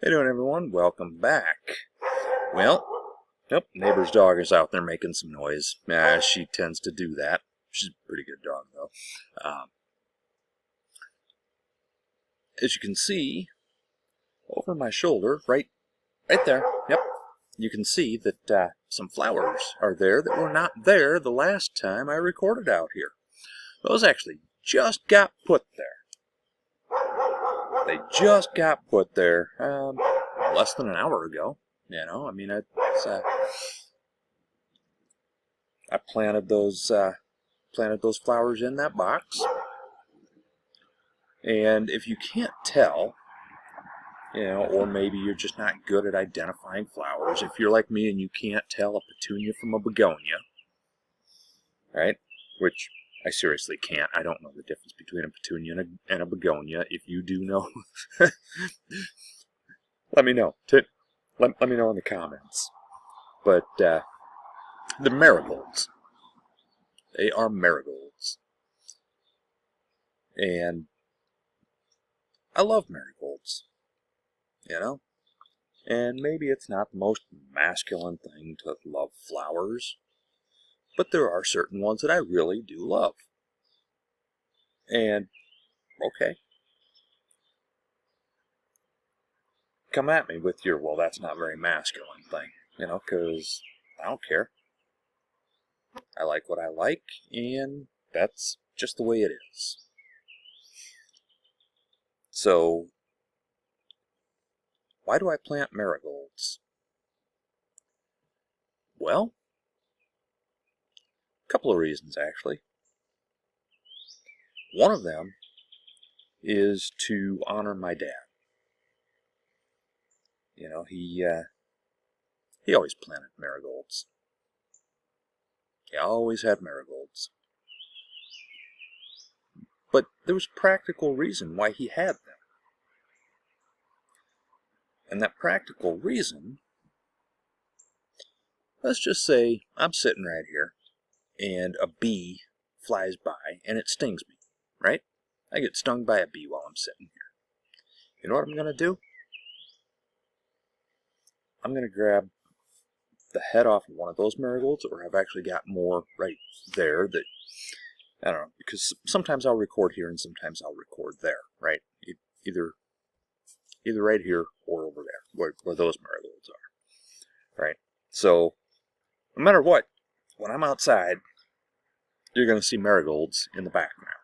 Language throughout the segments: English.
Hey doing everyone, welcome back. Well, yep, neighbor's dog is out there making some noise. She tends to do that. She's a pretty good dog though. As you can see, over my shoulder, right there, yep, you can see that some flowers are there that were not there the last time I recorded out here. Those actually just got put there. They just got put there less than an hour ago. You know, I mean, I planted those flowers in that box. And if you can't tell, you know, or maybe you're just not good at identifying flowers, if you're like me and you can't tell a petunia from a begonia, right? Which I seriously can't. I don't know the difference between a petunia and a begonia. If you do know, let me know. Let me know in the comments. But the marigolds, they are marigolds. And I love marigolds, you know? And maybe it's not the most masculine thing to love flowers, but there are certain ones that I really do love. And, okay, come at me with your, well, that's not very masculine thing, you know, because I don't care. I like what I like, and that's just the way it is. So, why do I plant marigolds? Well, a couple of reasons, actually. One of them is to honor my dad. You know, he always planted marigolds. He always had marigolds. But there was a practical reason why he had them. And that practical reason, let's just say I'm sitting right here and a bee flies by and it stings me, right? I get stung by a bee while I'm sitting here. You know what I'm going to do? I'm going to grab the head off of one of those marigolds, or I've actually got more right there that, I don't know, because sometimes I'll record here and sometimes I'll record there, right? Either right here or over there, where those marigolds are, right? So, no matter what, when I'm outside, you're going to see marigolds in the background.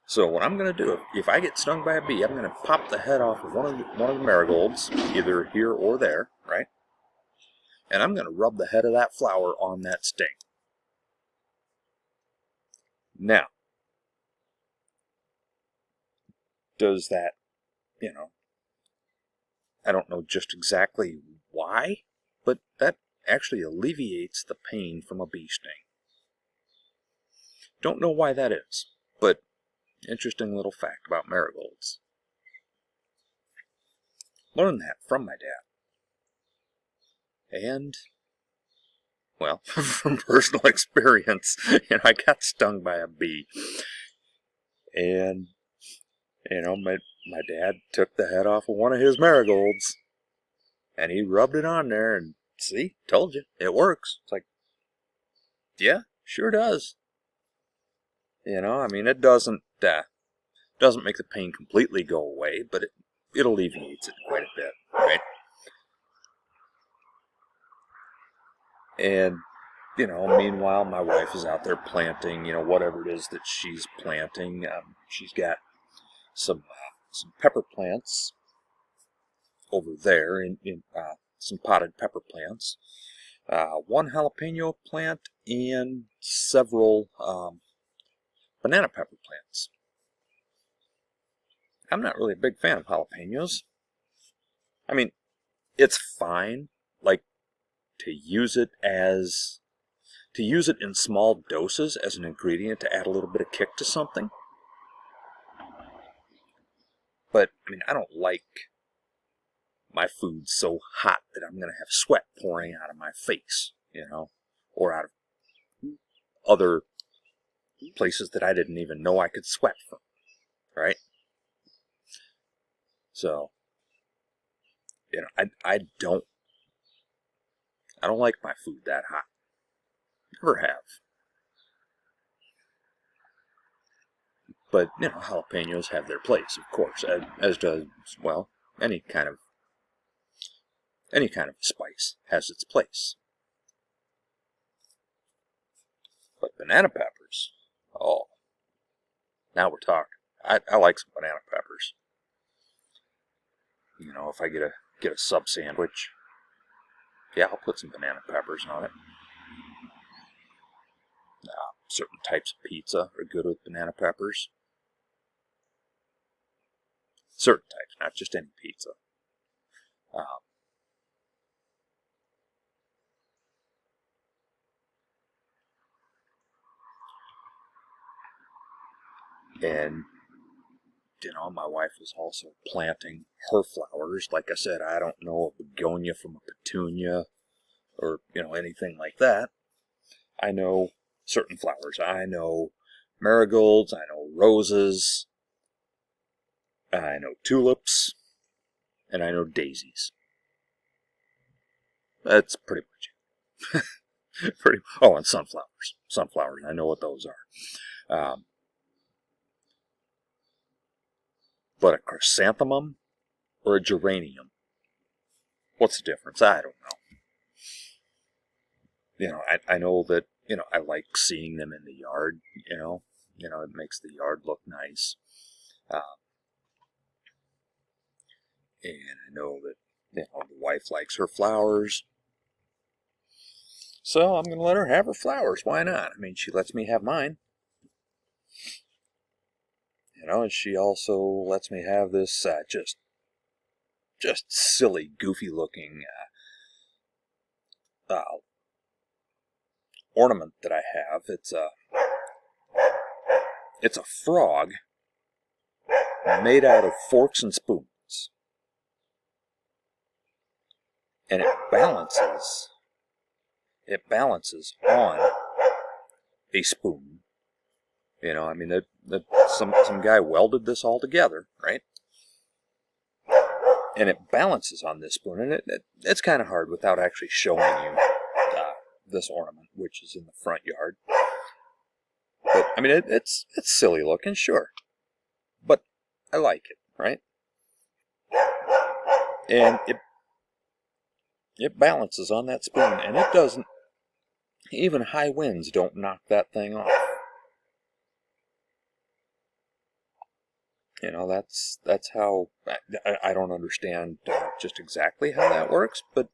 So what I'm going to do, if I get stung by a bee, I'm going to pop the head off of one of the marigolds, either here or there, right? And I'm going to rub the head of that flower on that sting. Now, does that, you know, I don't know just exactly why, but that actually alleviates the pain from a bee sting. Don't know why that is, but interesting little fact about marigolds. Learned that from my dad. And, well, from personal experience, you know, I got stung by a bee. And, you know, my dad took the head off of one of his marigolds, and he rubbed it on there, and see, told you, it works. It's like, yeah, sure does. You know, I mean, it doesn't make the pain completely go away, but it alleviates it quite a bit, right? And, you know, meanwhile, my wife is out there planting, you know, whatever it is that she's planting. She's got some pepper plants over there, in some potted pepper plants. One jalapeno plant and several banana pepper plants. I'm not really a big fan of jalapenos. I mean, it's fine, like, to use it in small doses as an ingredient to add a little bit of kick to something. But, I mean, I don't like my food so hot that I'm going to have sweat pouring out of my face, you know, or out of other places that I didn't even know I could sweat from, right? So, you know, I don't like my food that hot. Never have. But, you know, jalapenos have their place, of course, as does, well, any kind of spice has its place. But banana peppers, oh, now we're talking. I like some banana peppers. You know, if I get a sub sandwich, yeah, I'll put some banana peppers on it. Certain types of pizza are good with banana peppers. Certain types, not just any pizza. And, you know, my wife was also planting her flowers. Like I said, I don't know a begonia from a petunia or, you know, anything like that. I know certain flowers. I know marigolds, I know roses, I know tulips, and I know daisies. That's pretty much it. Oh, and sunflowers. Sunflowers, I know what those are. But a chrysanthemum or a geranium, what's the difference? I don't know. You know, I know that, you know, I like seeing them in the yard, you know, it makes the yard look nice. And I know that, you know, the wife likes her flowers. So I'm going to let her have her flowers. Why not? I mean, she lets me have mine. You know, and she also lets me have this just silly, goofy-looking ornament that I have. It's a frog made out of forks and spoons, and it balances on a spoon. You know, I mean, some guy welded this all together, right? And it balances on this spoon, and it's kind of hard without actually showing you this ornament, which is in the front yard. But I mean, it's silly looking, sure, but I like it, right? And it balances on that spoon, and it doesn't. Even high winds don't knock that thing off. You know, that's how I don't understand just exactly how that works, but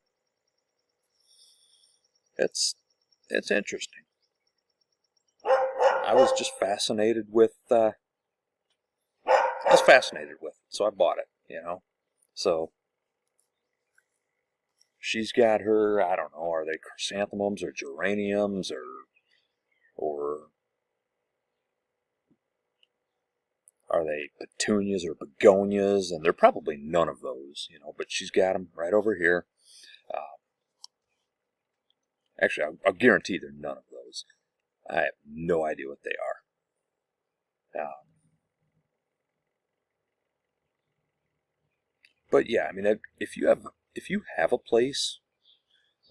it's interesting. I was just fascinated with. I was fascinated with it, so I bought it. You know, so she's got her. I don't know. Are they chrysanthemums or geraniums or are they petunias or begonias? And they're probably none of those. You know, but she's got them right over here. Actually, I'll guarantee they're none of those. I have no idea what they are. But yeah, I mean, if you have a place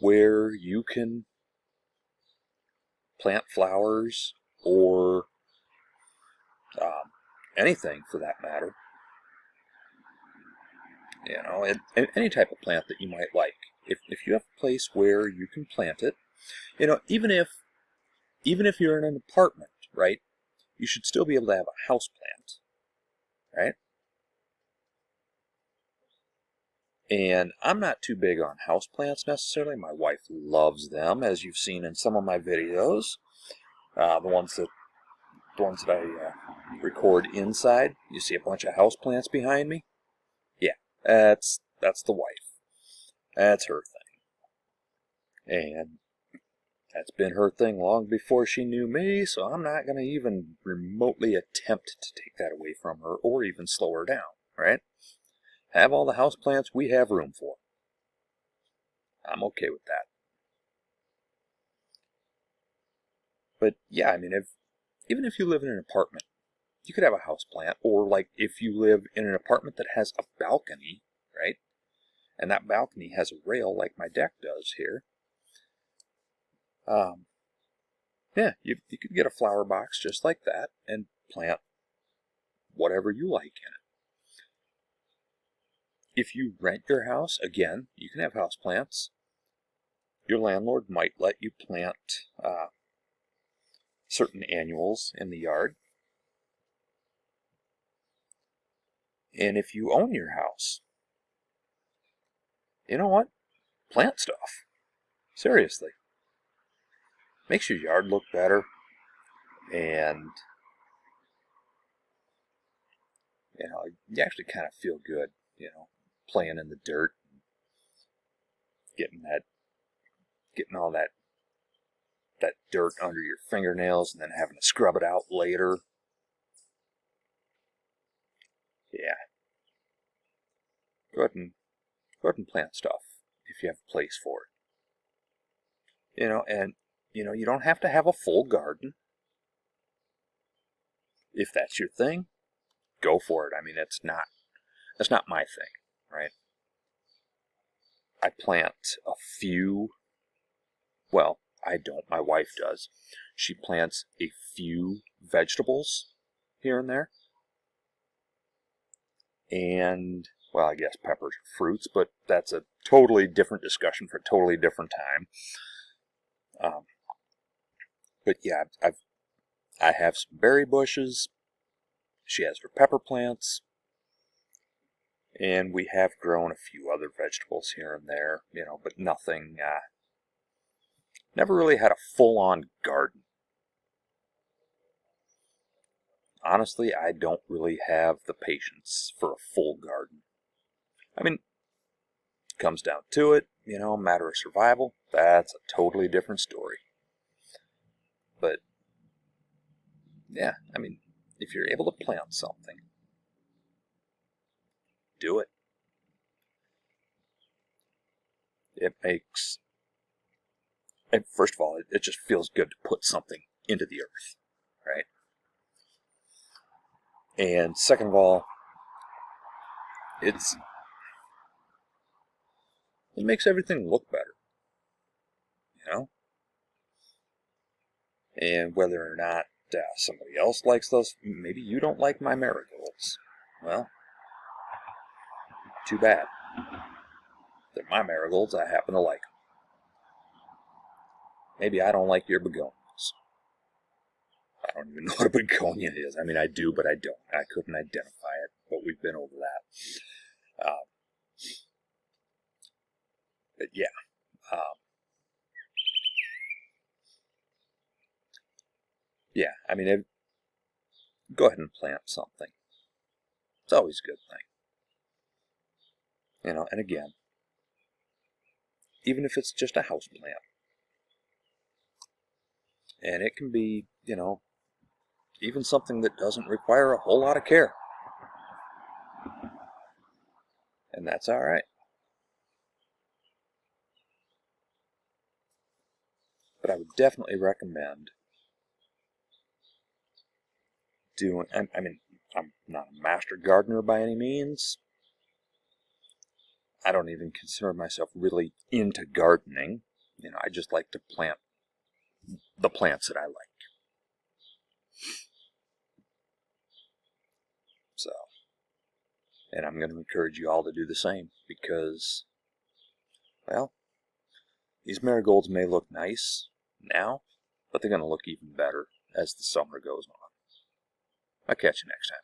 where you can plant flowers or anything for that matter, you know, and any type of plant that you might like, if you have a place where you can plant it, you know, even if you're in an apartment, right, you should still be able to have a house plant, right? And I'm not too big on houseplants necessarily. My wife loves them, as you've seen in some of my videos. The ones that I record inside. You see a bunch of houseplants behind me? Yeah, that's the wife. That's her thing. And that's been her thing long before she knew me, so I'm not going to even remotely attempt to take that away from her or even slow her down, right? Have all the houseplants we have room for. I'm okay with that. But yeah, I mean, even if you live in an apartment, you could have a houseplant, or like if you live in an apartment that has a balcony, right? and that balcony has a rail like my deck does here, yeah, you could get a flower box just like that and plant whatever you like in it. If you rent your house, again, you can have house plants. Your landlord might let you plant certain annuals in the yard. And if you own your house, you know what? Plant stuff. Seriously. Makes your yard look better. And, you know, you actually kind of feel good, you know, playing in the dirt. Getting all that dirt under your fingernails and then having to scrub it out later. Yeah. Go ahead and plant stuff if you have a place for it. You know, and you don't have to have a full garden. If that's your thing, go for it. I mean, that's not my thing, right? I plant a few, well, I don't, my wife does. She plants a few vegetables here and there. And, well, I guess peppers are fruits, but that's a totally different discussion for a totally different time. But yeah, I have some berry bushes. She has her pepper plants. And we have grown a few other vegetables here and there, you know, but nothing, never really had a full-on garden. Honestly, I don't really have the patience for a full garden. I mean, it comes down to it, you know, matter of survival, that's a totally different story. But, yeah, I mean, if you're able to plant something, do it. It makes, and first of all, it just feels good to put something into the earth, right? And second of all, it makes everything look better, you know? And whether or not somebody else likes those, maybe you don't like my marigolds. Well, too bad. They're my marigolds, I happen to like them. Maybe I don't like your begonias. I don't even know what a begonia is. I mean, I do, but I don't. I couldn't identify it, but we've been over that. But yeah. Yeah, I mean, go ahead and plant something. It's always a good thing. You know, and again, even if it's just a house plant, and it can be, you know, even something that doesn't require a whole lot of care. And that's all right. But I would definitely recommend doing, I mean, I'm not a master gardener by any means. I don't even consider myself really into gardening. You know, I just like to plant the plants that I like. So, and I'm going to encourage you all to do the same because, well, these marigolds may look nice now, but they're going to look even better as the summer goes on. I'll catch you next time.